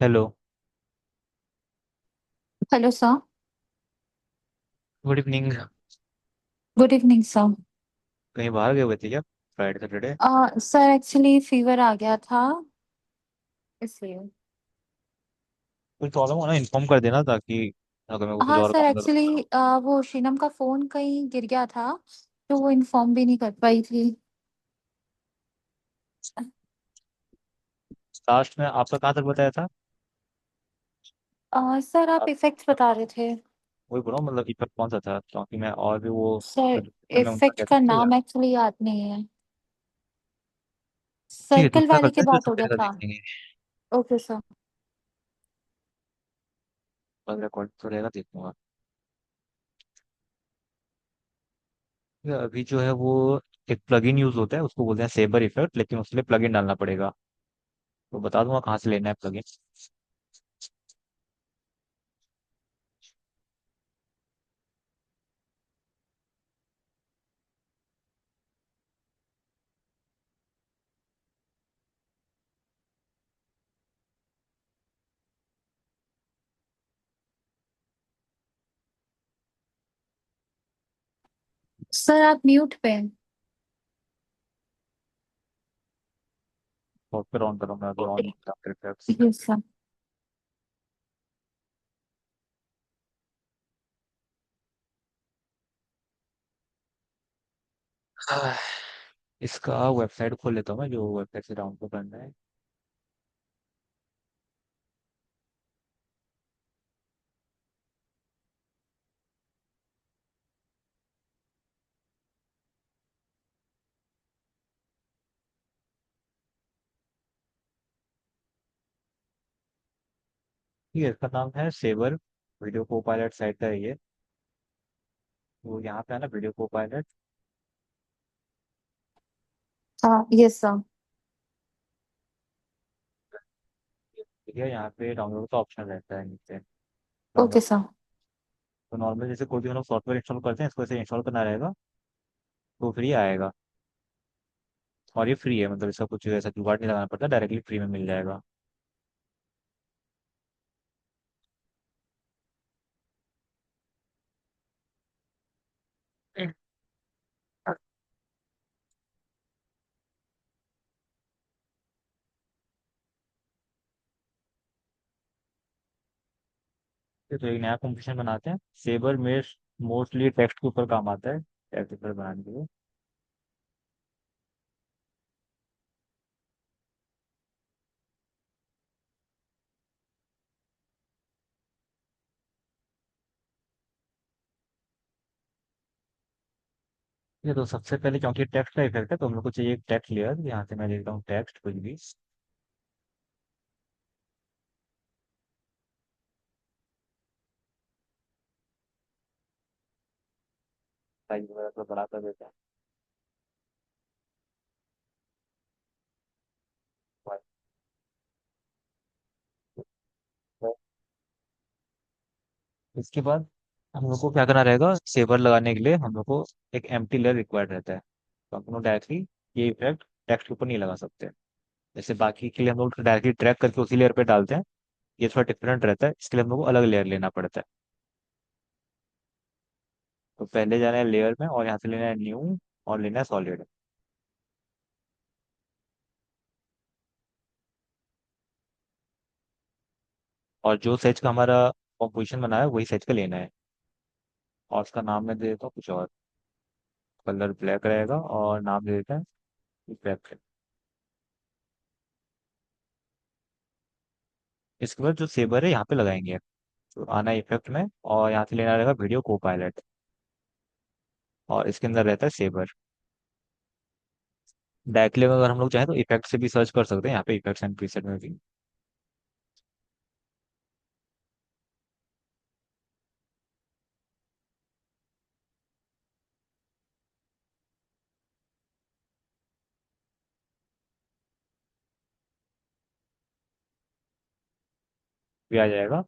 Hello. Hello sir. Good evening. Good evening sir. कहीं बाहर गए हुए थे क्या? Friday Saturday? Sir actually fever आ गया था इसलिए। कोई प्रॉब्लम हो ना इन्फॉर्म कर देना, ताकि अगर मेरे को कुछ हाँ और सर, काम करो। एक्चुअली वो शीनम का फोन कहीं गिर गया था, तो वो इन्फॉर्म भी नहीं कर पाई थी। लास्ट में आपका कहाँ तक बताया था? सर आप आप इफेक्ट्स बता रहे थे। वही बोलो, मतलब इफेक्ट कौन सा था, क्योंकि मैं और भी वो सर रजिस्टर में उनका इफेक्ट कहता का तो यार। नाम एक्चुअली याद नहीं है। ठीक है, सर्कल दूसरा वाले करते के हैं, जो बात हो सबसे गया ज्यादा था। देखेंगे। Okay sir. बस रिकॉर्ड तो रहेगा, देखूंगा। ठीक है, अभी जो है वो एक प्लगइन यूज होता है, उसको बोलते हैं सेबर इफेक्ट, लेकिन उसके लिए प्लगइन डालना पड़ेगा। तो बता दूंगा कहाँ से लेना है प्लगइन। सर आप म्यूट पे हैं। सॉफ्टवेयर ऑन करो, मैं अभी on after effects. Yes sir. इसका वेबसाइट खोल लेता हूँ मैं, जो वेबसाइट से डाउनलोड करना है। ठीक है, इसका नाम है सेवर। वीडियो को पायलट साइट का है ये। तो यहाँ पे है ना, वीडियो को पायलट। Yes sir. ठीक है, यहाँ पे डाउनलोड का ऑप्शन रहता है नीचे। Okay download. सर। तो नॉर्मल जैसे कोई भी हम लोग सॉफ्टवेयर इंस्टॉल करते हैं, इसको ऐसे इंस्टॉल करना रहेगा। तो फ्री आएगा। और ये फ्री है, मतलब इसका कुछ ऐसा जुगाड़ नहीं लगाना पड़ता, डायरेक्टली फ्री में मिल जाएगा। तो एक नया कॉम्पिटिशन बनाते हैं सेवर में। मोस्टली टेक्स्ट के ऊपर काम आता है, टेक्स्ट ऊपर बनाने के लिए। ये तो सबसे पहले, क्योंकि टेक्स्ट का इफेक्ट है, तो हम लोग को चाहिए एक टेक्स्ट लेयर। यहाँ से मैं लिखता हूँ टेक्स्ट कुछ भी। साइज वगैरह तो बड़ा कर देता है। इसके बाद हम लोग को क्या करना रहेगा, सेवर लगाने के लिए हम लोग को एक एम्प्टी लेयर रिक्वायर्ड रहता है। तो हम लोग डायरेक्टली ये इफेक्ट टेक्स्ट के ऊपर नहीं लगा सकते। जैसे बाकी के लिए हम लोग डायरेक्टली ट्रैक करके उसी लेयर पे डालते हैं। ये थोड़ा डिफरेंट रहता है, इसके लिए हम लोग को अलग लेयर लेना पड़ता है। तो पहले जाना है लेयर में, और यहाँ से लेना है न्यू। और लेना है सॉलिड। और जो सेज का हमारा कॉम्पोजिशन बना है, वही सेज का लेना है। और उसका नाम मैं दे देता हूँ कुछ और। कलर ब्लैक रहेगा, और नाम दे देते हैं इफेक्ट। इसके बाद जो सेवर है यहाँ पे लगाएंगे। तो आना इफेक्ट में, और यहाँ से लेना रहेगा वीडियो को पायलट। और इसके अंदर रहता है सेवर। डायरेक्टली अगर हम लोग चाहें तो इफेक्ट से भी सर्च कर सकते हैं, यहाँ पे इफेक्ट्स एंड प्रीसेट में भी। भी आ जाएगा।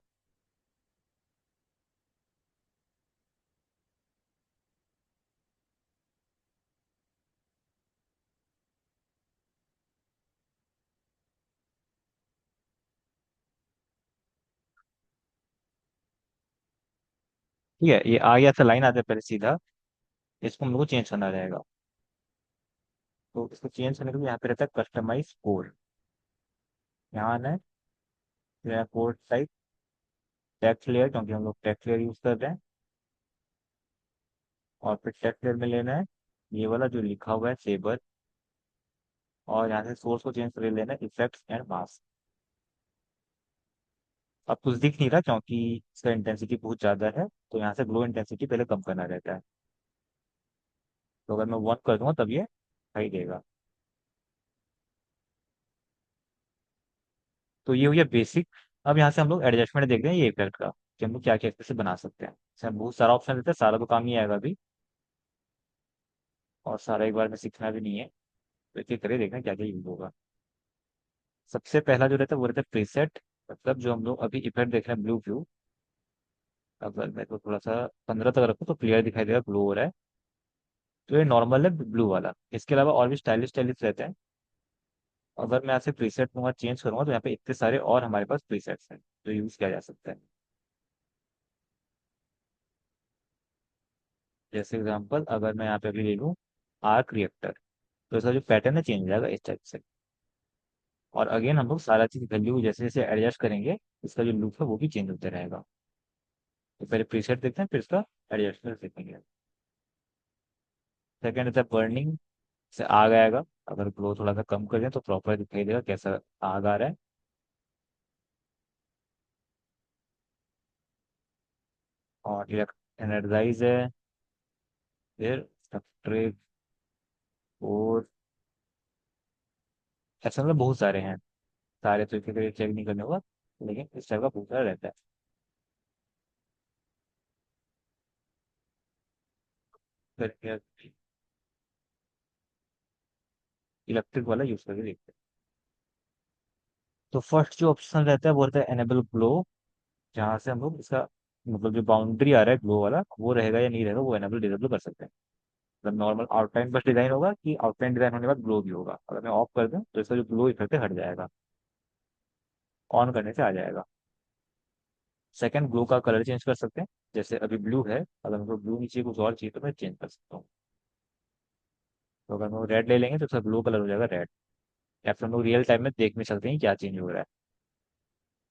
ठीक है, ये आ गया था, लाइन आता है पहले सीधा। इसको हम लोग को चेंज करना रहेगा। तो इसको चेंज करने के लिए यहाँ पे रहता है कस्टमाइज कोड। यहाँ आना है, फिर यहाँ कोड टाइप, टेक्स्ट लेयर, क्योंकि हम लोग टेक्स्ट लेयर यूज कर रहे हैं। और फिर टेक्स्ट लेयर में लेना है ये वाला जो लिखा हुआ है सेबर। और यहाँ से सोर्स को चेंज कर लेना है इफेक्ट्स एंड मास्क। अब कुछ दिख नहीं रहा क्योंकि इसका इंटेंसिटी बहुत ज़्यादा है, तो यहाँ से ग्लो इंटेंसिटी पहले कम करना रहता है। तो अगर मैं 1 कर दूंगा तब ये सही देगा। तो ये हो गया बेसिक। अब यहाँ से हम लोग एडजस्टमेंट देखते हैं ये इफेक्ट का, कि हम लोग क्या क्या से बना सकते हैं। इसमें बहुत सारा ऑप्शन रहता है, सारा तो काम नहीं आएगा अभी, और सारा एक बार में सीखना भी नहीं है। तो एक एक करके देखना क्या क्या यूज होगा। सबसे पहला जो रहता है वो रहता है प्रीसेट। मतलब जो हम लोग अभी इफेक्ट देख रहे हैं ब्लू व्यू, अगर मैं तो थोड़ा सा 15 तक रखूँ तो क्लियर दिखाई देगा, ग्लो हो रहा है। तो ये नॉर्मल है ब्लू वाला। इसके अलावा और भी स्टाइलिश स्टाइलिश रहते हैं। अगर मैं यहाँ से प्रीसेट दूंगा चेंज करूंगा तो यहाँ पे इतने सारे और हमारे पास प्रीसेट्स हैं जो यूज किया जा सकता है। जैसे एग्जांपल अगर मैं यहाँ पे अभी ले लूँ आर्क रिएक्टर, तो इसका जो पैटर्न है चेंज हो जाएगा इस टाइप से। और अगेन हम लोग सारा चीज वैल्यू जैसे जैसे एडजस्ट करेंगे, इसका जो लुक है वो भी चेंज होते रहेगा। तो पहले प्रीसेट देखते हैं, फिर इसका एडजस्टमेंट देखेंगे। सेकेंड होता है बर्निंग, से आग आएगा। अगर ग्लो थोड़ा सा कम कर दें तो प्रॉपर दिखाई देगा कैसा आग आ रहा है। और एनर्जाइज है, फिर सब्ट्रैक्ट, और ऐसा मतलब बहुत सारे हैं। सारे तो एक एक चेक नहीं करने होगा, लेकिन इस टाइप का बहुत सारा रहता है। फिर इलेक्ट्रिक वाला यूज करके देखते हैं। तो फर्स्ट जो ऑप्शन रहता है वो रहता है एनेबल ग्लो। जहाँ से हम लोग इसका मतलब जो बाउंड्री आ रहा है ग्लो वाला वो रहेगा या नहीं रहेगा, वो एनेबल डिसेबल कर सकते हैं। मतलब नॉर्मल आउटलाइन बस डिजाइन होगा कि आउटलाइन डिजाइन होने के बाद ग्लो भी होगा। अगर मैं ऑफ कर दूं तो इसका जो ग्लो इफेक्ट है हट जाएगा, ऑन करने से आ जाएगा। सेकंड, ग्लो का कलर चेंज कर सकते हैं। जैसे अभी ब्लू है, अगर मेरे को ब्लू नीचे कुछ और चाहिए तो मैं चेंज कर सकता हूँ। तो अगर मैं रेड ले लेंगे तो उसका ग्लो कलर हो जाएगा रेड। या फिर हम लोग रियल टाइम में देख भी सकते हैं क्या चेंज हो रहा है,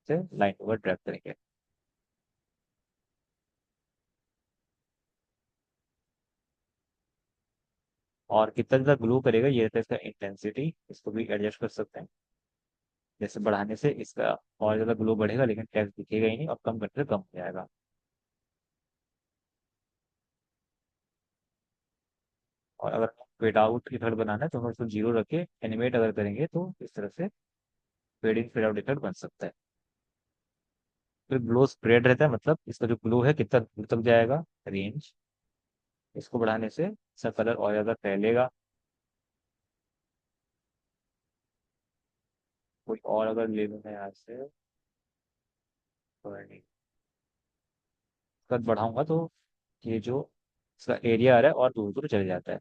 से लाइन ओवर ड्रैग करेंगे। और कितना ज़्यादा ग्लो करेगा ये रहता है इसका इंटेंसिटी, इसको भी एडजस्ट कर सकते हैं। जैसे बढ़ाने से इसका और ज़्यादा ग्लो बढ़ेगा, लेकिन टेक्स्ट दिखेगा ही नहीं, और कम करने से कम हो जाएगा। और अगर फेड आउट इफेक्ट बनाना है तो हम उसको जीरो रख के एनिमेट अगर करेंगे तो इस तरह से fade in fade out effect बन सकता है। फिर ग्लो स्प्रेड रहता है, मतलब इसका जो ग्लो है कितना दूर तक जाएगा, रेंज। इसको बढ़ाने से इसका कलर और ज़्यादा फैलेगा। कोई और अगर ले लूँ मैं यहाँ से, burning, कद बढ़ाऊंगा तो ये जो इसका एरिया आ रहा है और दूर दूर चले जाता है।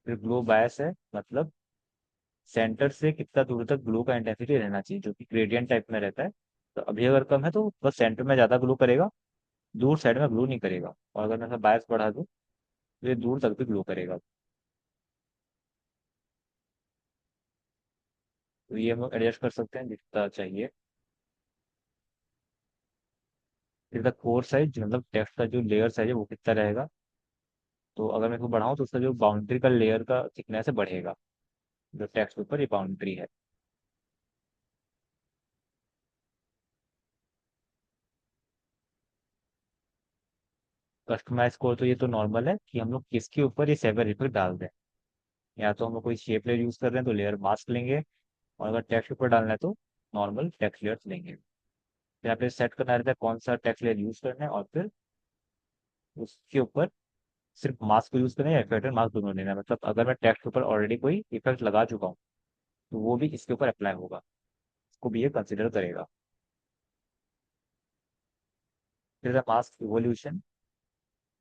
फिर ग्लो बायस है, मतलब सेंटर से कितना दूर तक ग्लो का इंटेंसिटी रहना चाहिए, जो कि ग्रेडियंट टाइप में रहता है। तो अभी अगर कम है तो बस सेंटर में ज़्यादा ग्लो करेगा, दूर साइड में ग्लो नहीं करेगा। और अगर मैं बायस बढ़ा दूँ तो ये दूर तक भी ग्लो करेगा। तो ये हम लोग एडजस्ट कर सकते हैं जितना चाहिए। फिर द कोर साइज, मतलब टेक्स्ट का जो लेयर साइज है वो कितना रहेगा। तो अगर मैं इसको बढ़ाऊँ तो उसका जो बाउंड्री का लेयर का थिकनेस है बढ़ेगा, जो टेक्स्ट के ऊपर ये बाउंड्री है। कस्टमाइज कोड तो ये तो नॉर्मल है कि हम लोग किसके ऊपर ये सेवर इफेक्ट डाल दें। या तो हम लोग कोई शेप लेयर यूज कर रहे हैं तो लेयर मास्क लेंगे, और अगर टेक्स्ट के ऊपर डालना है तो नॉर्मल टेक्स्ट लेयर्स लेंगे। फिर यहाँ पे सेट करना रहता है कौन सा टेक्स्ट लेयर यूज करना है, और फिर उसके ऊपर सिर्फ मास्क को यूज करना है या इफेक्ट मास्क दोनों लेना है। मतलब अगर मैं टेक्स्ट के ऊपर ऑलरेडी कोई इफेक्ट लगा चुका हूँ तो वो भी इसके ऊपर अप्लाई होगा, इसको भी ये कंसिडर करेगा। फिर मास्क इवोल्यूशन,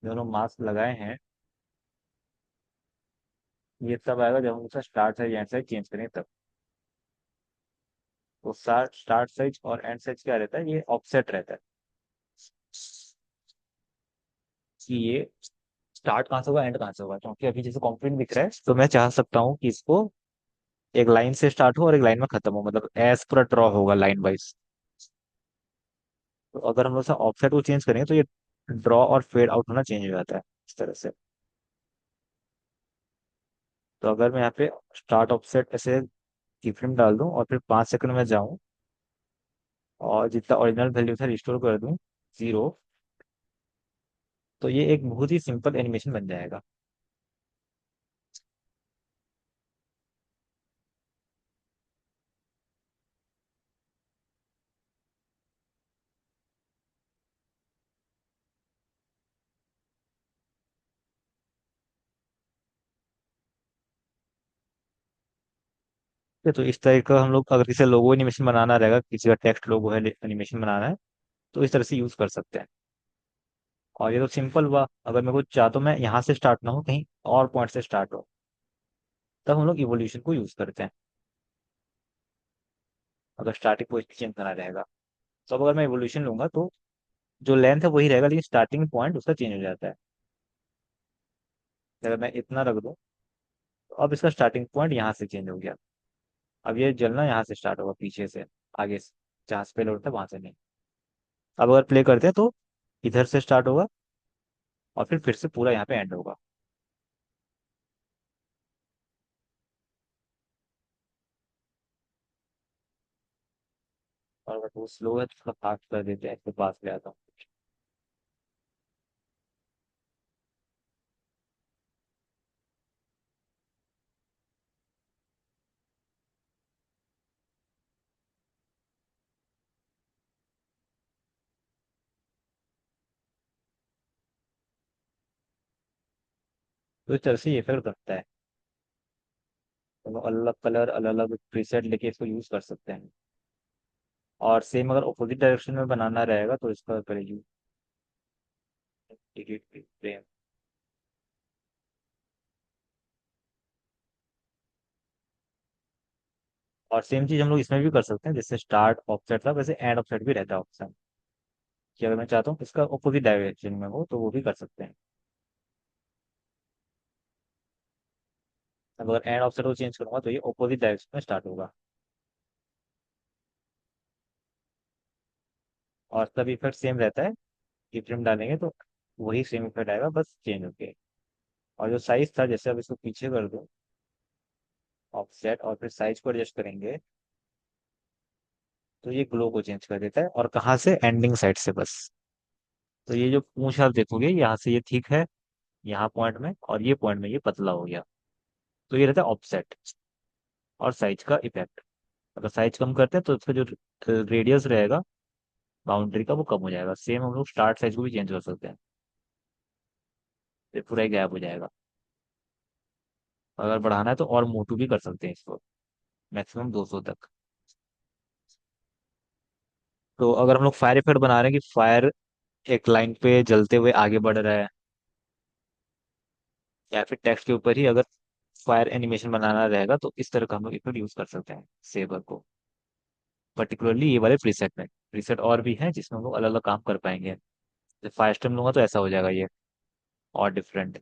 दोनों मास्क लगाए हैं, ये तब आएगा जब हम उसका start size and size change करें तब। तो स्टार्ट साइज और एंड साइज क्या रहता है, ये ऑफसेट रहता है। कि ये स्टार्ट कहाँ से होगा, एंड कहाँ से होगा। क्योंकि अभी जैसे कंप्लीट दिख रहा है, तो मैं चाह सकता हूँ कि इसको एक लाइन से स्टार्ट हो और एक लाइन में खत्म हो, मतलब एज पूरा ड्रॉ होगा लाइन वाइज। तो अगर हम लोग ऑफसेट को चेंज करेंगे तो ये ड्रॉ और फेड आउट होना चेंज हो जाता है इस तरह से। तो अगर मैं यहाँ पे स्टार्ट ऑफसेट ऐसे की फ्रेम डाल दूं और फिर 5 सेकंड में जाऊं और जितना ओरिजिनल वैल्यू था रिस्टोर कर दूं 0, तो ये एक बहुत ही सिंपल एनिमेशन बन जाएगा। तो इस तरह का हम लोग, अगर किसी लोगो एनिमेशन बनाना रहेगा, किसी का टेक्स्ट लोगो है एनिमेशन बनाना है, तो इस तरह से यूज कर सकते हैं। और ये तो सिंपल हुआ। अगर मैं कुछ चाहता हूँ मैं यहाँ से स्टार्ट ना हो, कहीं और पॉइंट से स्टार्ट हो, तब हम लोग इवोल्यूशन को यूज करते हैं। अगर स्टार्टिंग पोजिशन चेंज करना रहेगा, तो अब अगर मैं इवोल्यूशन लूंगा तो जो लेंथ है वही रहेगा, लेकिन स्टार्टिंग पॉइंट उसका चेंज हो जाता है। अगर मैं इतना रख दूं, तो अब इसका स्टार्टिंग पॉइंट यहाँ से चेंज हो गया। अब ये जलना यहाँ से स्टार्ट होगा, पीछे से, आगे से, जहाँ से पहले उठता है वहां से नहीं। अब अगर प्ले करते हैं तो इधर से स्टार्ट होगा और फिर से पूरा यहाँ पे एंड होगा। और अगर वो स्लो है तो थोड़ा फास्ट कर देते हैं, इसके पास ले आता हूँ। तो इस तरह से ये इफेक्ट करता है। तो अलग अलग कलर, अलग अलग प्रीसेट लेके इसको यूज कर सकते हैं। और सेम अगर अपोजिट डायरेक्शन में बनाना रहेगा तो इसका करेगी एडिट फ्रेम। और सेम चीज हम लोग इसमें भी कर सकते हैं, जैसे स्टार्ट ऑफसेट था वैसे एंड ऑफसेट भी रहता है ऑप्शन, कि अगर मैं चाहता हूँ इसका अपोजिट डायरेक्शन में हो तो वो भी कर सकते हैं। अब अगर एंड ऑफसेट को चेंज करूंगा तो ये अपोजिट डायरेक्शन में स्टार्ट होगा। और सब इफेक्ट सेम रहता है, कि फ्रेम डालेंगे तो वही सेम इफेक्ट आएगा, बस चेंज होके। और जो साइज था, जैसे अब इसको पीछे कर दूं ऑफसेट और फिर साइज को एडजस्ट करेंगे, तो ये ग्लो को चेंज कर देता है। और कहाँ से, एंडिंग साइड से बस। तो ये जो पूंछ आप देखोगे यहाँ से ये ठीक है, यहाँ पॉइंट में, और ये पॉइंट में ये पतला हो गया। तो ये रहता है ऑफसेट और साइज का इफेक्ट। अगर साइज कम करते हैं तो इसका जो रेडियस रहेगा बाउंड्री का वो कम हो जाएगा। सेम हम लोग स्टार्ट साइज को भी चेंज कर सकते हैं, ये पूरा ही गैप हो जाएगा। अगर बढ़ाना है तो और मोटू भी कर सकते हैं इसको, मैक्सिमम 200 तक। तो अगर हम लोग फायर इफेक्ट बना रहे हैं कि फायर एक लाइन पे जलते हुए आगे बढ़ रहा है, या फिर टेक्स्ट के ऊपर ही अगर फायर एनिमेशन बनाना रहेगा, तो इस तरह का हम लोग इफेक्ट यूज कर सकते हैं सेबर को। पर्टिकुलरली ये वाले प्रीसेट में, प्रीसेट और भी हैं जिसमें हम लोग अलग अलग काम कर पाएंगे। जब फायर स्ट्रीम लूंगा तो ऐसा हो जाएगा ये, और डिफरेंट।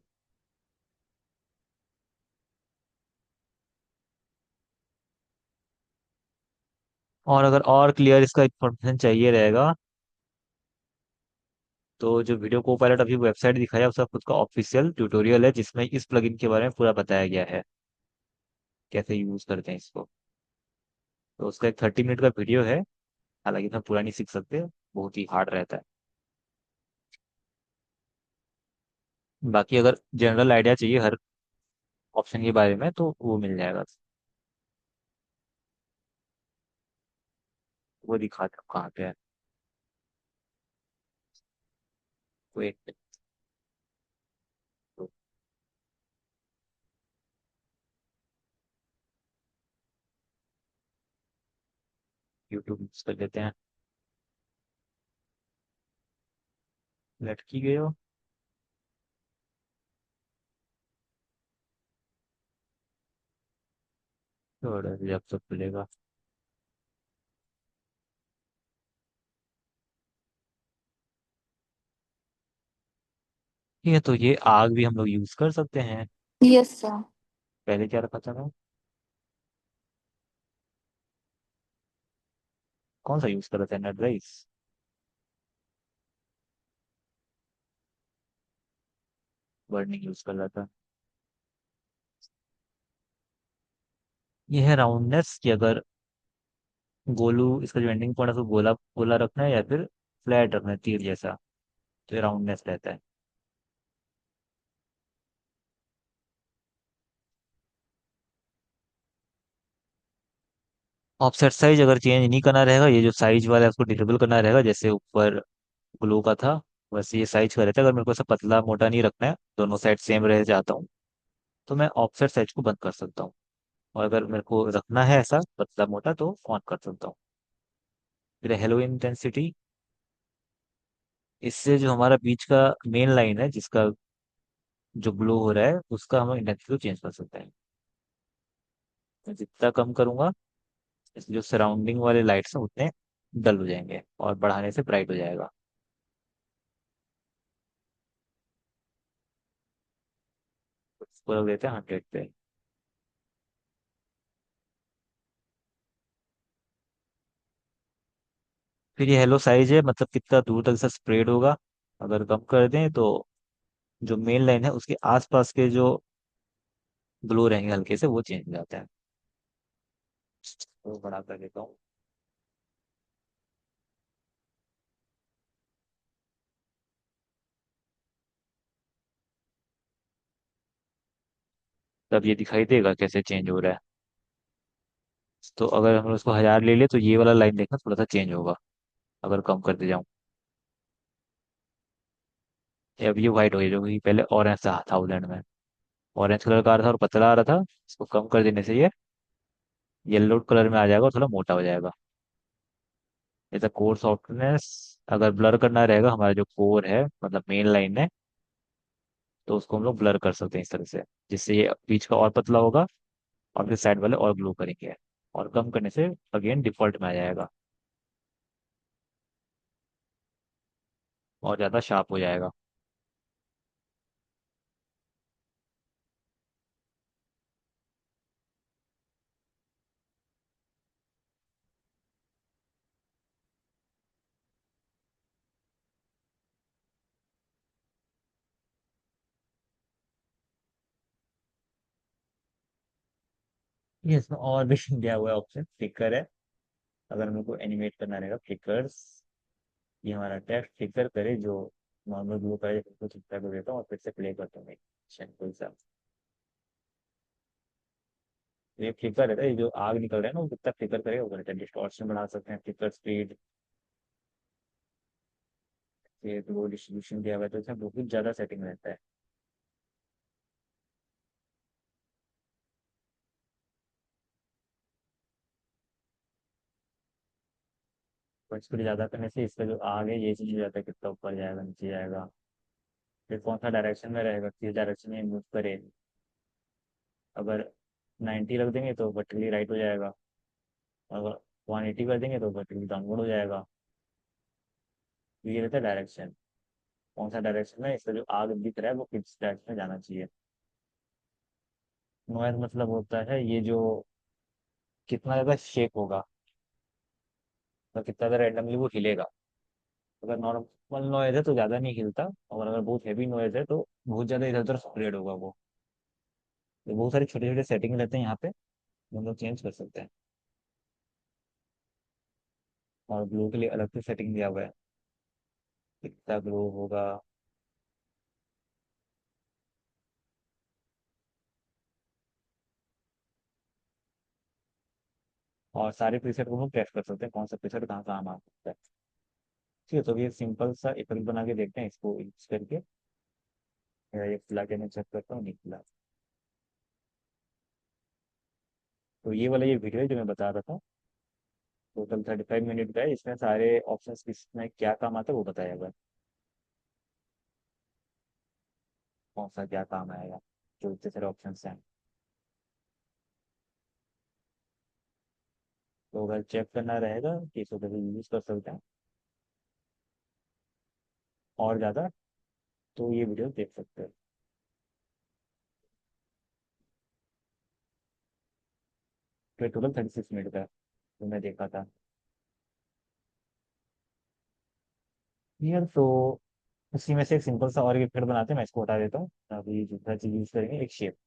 और अगर और क्लियर इसका इंफॉर्मेशन चाहिए रहेगा, तो जो वीडियो को पायलट अभी वेबसाइट दिखाया उसका खुद का ऑफिशियल ट्यूटोरियल है, जिसमें इस प्लगइन के बारे में पूरा बताया गया है, कैसे यूज करते हैं इसको। तो उसका एक 30 मिनट का वीडियो है, हालांकि इसमें पूरा नहीं सीख सकते, बहुत ही हार्ड रहता है। बाकी अगर जनरल आइडिया चाहिए हर ऑप्शन के बारे में तो वो मिल जाएगा। वो दिखाता हूँ कहाँ पे है। वेट, तो यूट्यूब यूज कर लेते हैं। लटकी गए हो, थोड़ा जब सब खुलेगा। ठीक है, तो ये आग भी हम लोग यूज कर सकते हैं। Yes sir. पहले क्या रखा था मैं? कौन सा यूज कर रहा था, नेट राइस? बर्निंग यूज कर रहा था। ये है राउंडनेस कि अगर गोलू, इसका जो एंडिंग पॉइंट है उसको गोला गोला रखना है या फिर फ्लैट रखना है, तीर जैसा। तो ये राउंडनेस रहता है। ऑफसेट साइज अगर चेंज नहीं करना रहेगा, ये जो साइज वाला है उसको डिसेबल करना रहेगा, जैसे ऊपर ग्लू का था वैसे ये साइज का रहता है। अगर मेरे को ऐसा पतला मोटा नहीं रखना है, दोनों साइड सेम रह चाहता हूँ, तो मैं ऑफसेट साइज को बंद कर सकता हूँ। और अगर मेरे को रखना है ऐसा पतला मोटा तो ऑन कर सकता हूँ। फिर हेलो इंटेंसिटी, इससे जो हमारा बीच का मेन लाइन है जिसका जो ग्लो हो रहा है उसका हम इंटेंसिटी को चेंज कर सकते हैं। मैं जितना कम करूंगा, इससे जो सराउंडिंग वाले लाइट्स हैं उतने डल हो जाएंगे और बढ़ाने से ब्राइट हो जाएगा। इसको रख देते हैं 100 पे। फिर ये हेलो साइज है, मतलब कितना दूर तक से स्प्रेड होगा। अगर कम कर दें तो जो मेन लाइन है उसके आसपास के जो ग्लो रहेंगे हल्के से वो चेंज हो जाता है। तो बड़ा कर देता हूँ। तब ये दिखाई देगा कैसे चेंज हो रहा है। तो अगर हम उसको 1000 ले ले तो ये वाला लाइन देखना थोड़ा सा चेंज होगा। अगर कम करते जाऊं, ये अब ये व्हाइट हो गई, जो कि पहले ऑरेंज था 1000 में। ऑरेंज कलर का आ रहा था और पतला आ रहा था। इसको कम कर देने से ये येलो कलर में आ जाएगा और थोड़ा मोटा हो जाएगा। जैसा कोर सॉफ्टनेस, अगर ब्लर करना रहेगा हमारा जो कोर है मतलब मेन लाइन है, तो उसको हम लोग ब्लर कर सकते हैं इस तरह से, जिससे ये बीच का और पतला होगा और फिर साइड वाले और ग्लो करेंगे। और कम करने से अगेन डिफॉल्ट में आ जाएगा और ज़्यादा शार्प हो जाएगा। ये इसमें और भी दिया हुआ है ऑप्शन, फ्लिकर है। अगर मेरे को एनिमेट करना रहेगा फ्लिकर्स, ये हमारा टेक्स्ट फ्लिकर करे जो नॉर्मल ग्लो करे, उसको चिपका कर देता हूँ और फिर से प्ले करता हूँ सिंपल सा। ये फ्लिकर रहता है, ये जो आग निकल रहा है ना वो कितना फ्लिकर करेगा वो रहता है। डिस्टॉर्शन बढ़ा सकते हैं, फ्लिकर स्पीड, ये ग्लो डिस्ट्रीब्यूशन दिया हुआ है तो इसमें बहुत ज़्यादा सेटिंग रहता है। और स्पीड ज़्यादा करने से इसका जो आग है ये चीज़ हो जाता है, कितना ऊपर जाएगा नीचे जाएगा, फिर कौन सा डायरेक्शन में रहेगा, किस डायरेक्शन में मूव करे। अगर 90 रख देंगे तो वर्टिकली राइट हो जाएगा, अगर 180 कर देंगे तो वर्टिकली डाउनवर्ड हो जाएगा। तो ये रहता है डायरेक्शन, कौन सा डायरेक्शन में इसका जो आग दिख रहा है वो किस डायरेक्शन में जाना चाहिए। नॉइज मतलब होता है ये जो कितना ज़्यादा शेक होगा, तो कितना ज़्यादा रैंडमली वो हिलेगा। अगर नॉर्मल नॉइज है तो ज़्यादा नहीं हिलता, और अगर बहुत हैवी नॉइज है तो बहुत ज़्यादा इधर उधर स्प्रेड होगा वो। तो बहुत सारे छोटे छोटे सेटिंग रहते हैं यहाँ पे, जो हम लोग चेंज कर सकते हैं। और ग्लो के लिए अलग से सेटिंग दिया हुआ है, कितना ग्लो होगा। और सारे प्रीसेट को हम टेस्ट कर सकते हैं कौन सा प्रीसेट कहाँ काम आ सकता है। ठीक है, तो ये सिंपल सा इफेक्ट बना के देखते हैं इसको यूज करके। ये खुला के मैं चेक करता हूँ, नहीं खुला। तो ये वाला ये वीडियो है जो मैं बता रहा था, टोटल 35 मिनट का है। इसमें सारे ऑप्शंस किसमें क्या काम आता है वो बताया हुआ है, कौन सा क्या काम आएगा, जो इतने सारे ऑप्शन हैं। तो अगर चेक करना रहेगा कि इसको कैसे यूज कर सकते हैं और ज़्यादा तो ये वीडियो देख सकते हैं। तो टोटल 36 मिनट का जो मैं देखा था। यार तो उसी में से एक सिंपल सा और एक इफेक्ट बनाते हैं, मैं इसको हटा देता हूँ। अभी दूसरा चीज यूज करेंगे, एक शेप।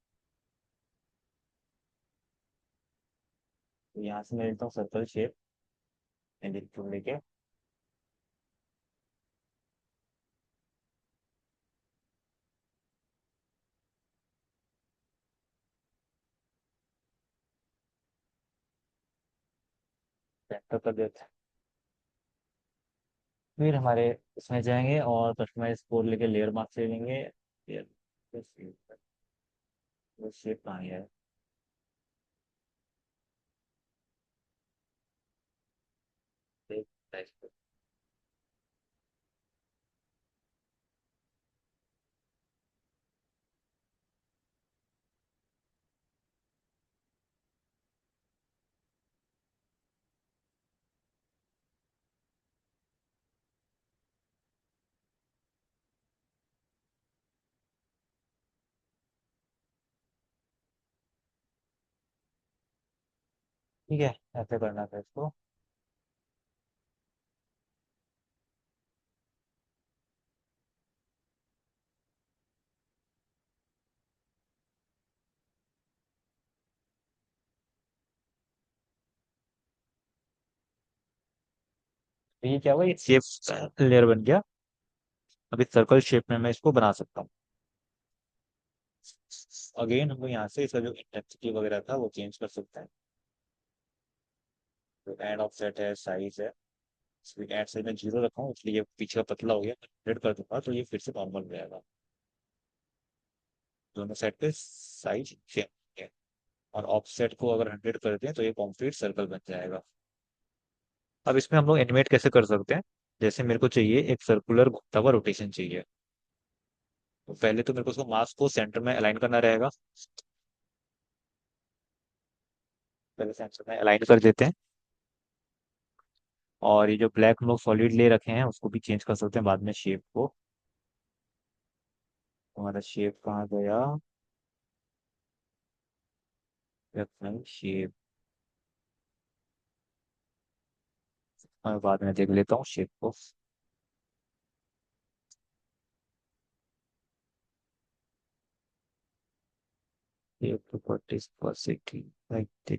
तो यहाँ से मैं लेता हूँ सर्कल शेप, एडिट टूल लेके। सेंटर कर देते हैं। फिर हमारे इसमें जाएंगे और कस्टमाइज कोड लेके लेयर मार्क ले लेंगे। वो शेप कहाँ है? ठीक है, ऐसे करना था इसको। तो ये क्या हुआ, ये शेप लेयर बन गया। अभी सर्कल शेप में मैं इसको बना सकता हूँ। अगेन हम लोग यहाँ से इसका जो इंटेंसिटी वगैरह था वो चेंज कर सकते हैं। तो एड ऑफसेट है, साइज है। एड साइज में 0 रखा हूँ, इसलिए ये पीछे का पतला हो गया। 100 कर दूंगा तो ये फिर से नॉर्मल हो जाएगा। दोनों साइड पे साइज सेम है। और ऑफसेट को अगर 100 कर दें तो ये कॉम्प्लीट सर्कल बन जाएगा। अब इसमें हम लोग एनिमेट कैसे कर सकते हैं? जैसे मेरे को चाहिए एक सर्कुलर घूमता हुआ रोटेशन चाहिए। तो पहले तो मेरे को उसको मास्क को सेंटर में अलाइन करना रहेगा। पहले सेंटर में अलाइन कर देते हैं। और ये जो ब्लैक हम लोग सॉलिड ले रखे हैं उसको भी चेंज कर सकते हैं बाद में शेप को। हमारा शेप कहाँ गया? शेप मैं बाद में देख लेता हूँ शेप को। शेप प्रॉपर्टीज पॉसिटी राइट।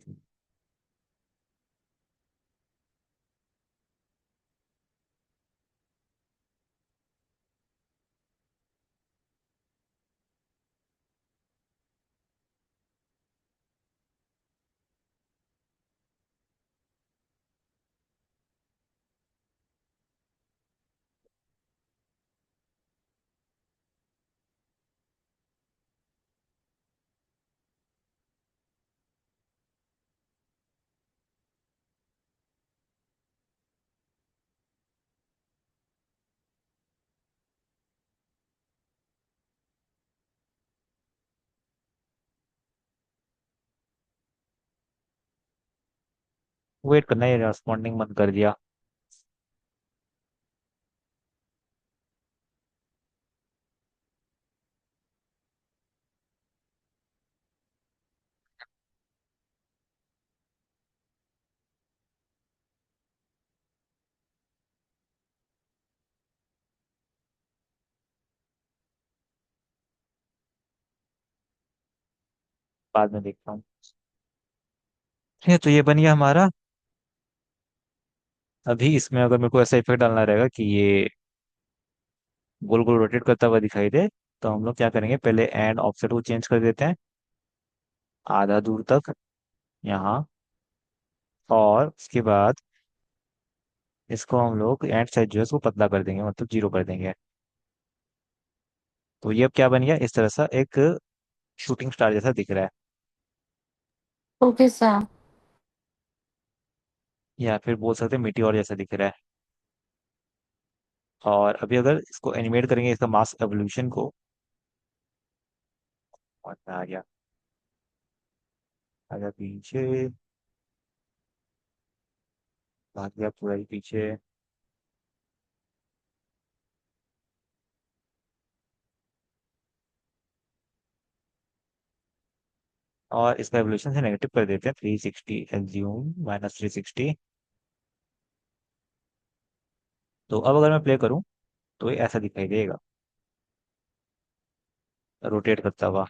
वेट करना, ये रेस्पॉन्डिंग बंद कर दिया। बाद में देखता हूँ। ये तो ये बन गया हमारा। अभी इसमें अगर मेरे को ऐसा इफेक्ट डालना रहेगा कि ये गोल गोल रोटेट करता हुआ दिखाई दे, तो हम लोग क्या करेंगे, पहले एंड ऑफसेट को चेंज कर देते हैं आधा दूर तक यहाँ। और उसके बाद इसको हम लोग एंड साइड जो है उसको पतला कर देंगे, मतलब 0 कर देंगे। तो ये अब क्या बन गया, इस तरह सा एक शूटिंग स्टार जैसा दिख रहा है। Okay sir. या फिर बोल सकते हैं मीटियोर जैसा दिख रहा है। और अभी अगर इसको एनिमेट करेंगे इसका मास एवोल्यूशन को, और आ गया, आ गया पीछे, भाग गया पूरा ही पीछे। और इसका एवोल्यूशन से नेगेटिव कर देते हैं, 360 एज्यूम -360। तो अब अगर मैं प्ले करूँ तो ये ऐसा दिखाई देगा, रोटेट करता हुआ।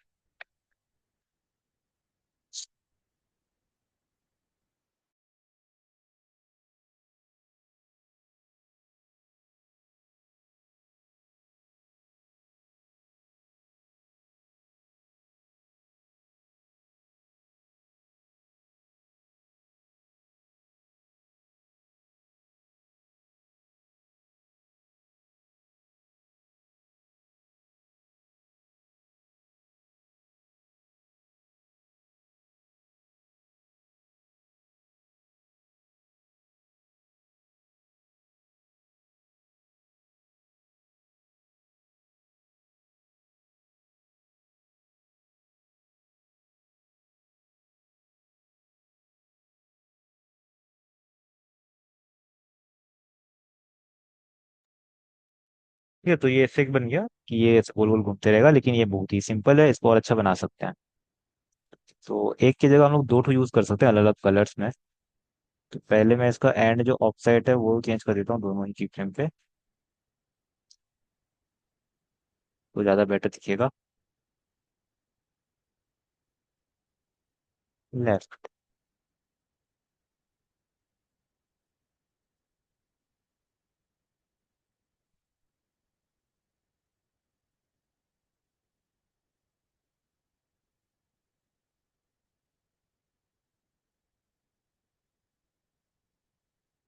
ठीक है, तो ये फिक बन गया कि ये ऐसे गोल गोल घूमते रहेगा, लेकिन ये बहुत ही सिंपल है, इसको और अच्छा बना सकते हैं। तो एक की जगह हम लोग दो ठो यूज कर सकते हैं अलग अलग कलर्स में। तो पहले मैं इसका एंड जो ऑफसेट है वो चेंज कर देता हूँ दोनों ही की फ्रेम पे, तो ज़्यादा बेटर दिखेगा। लेफ्ट।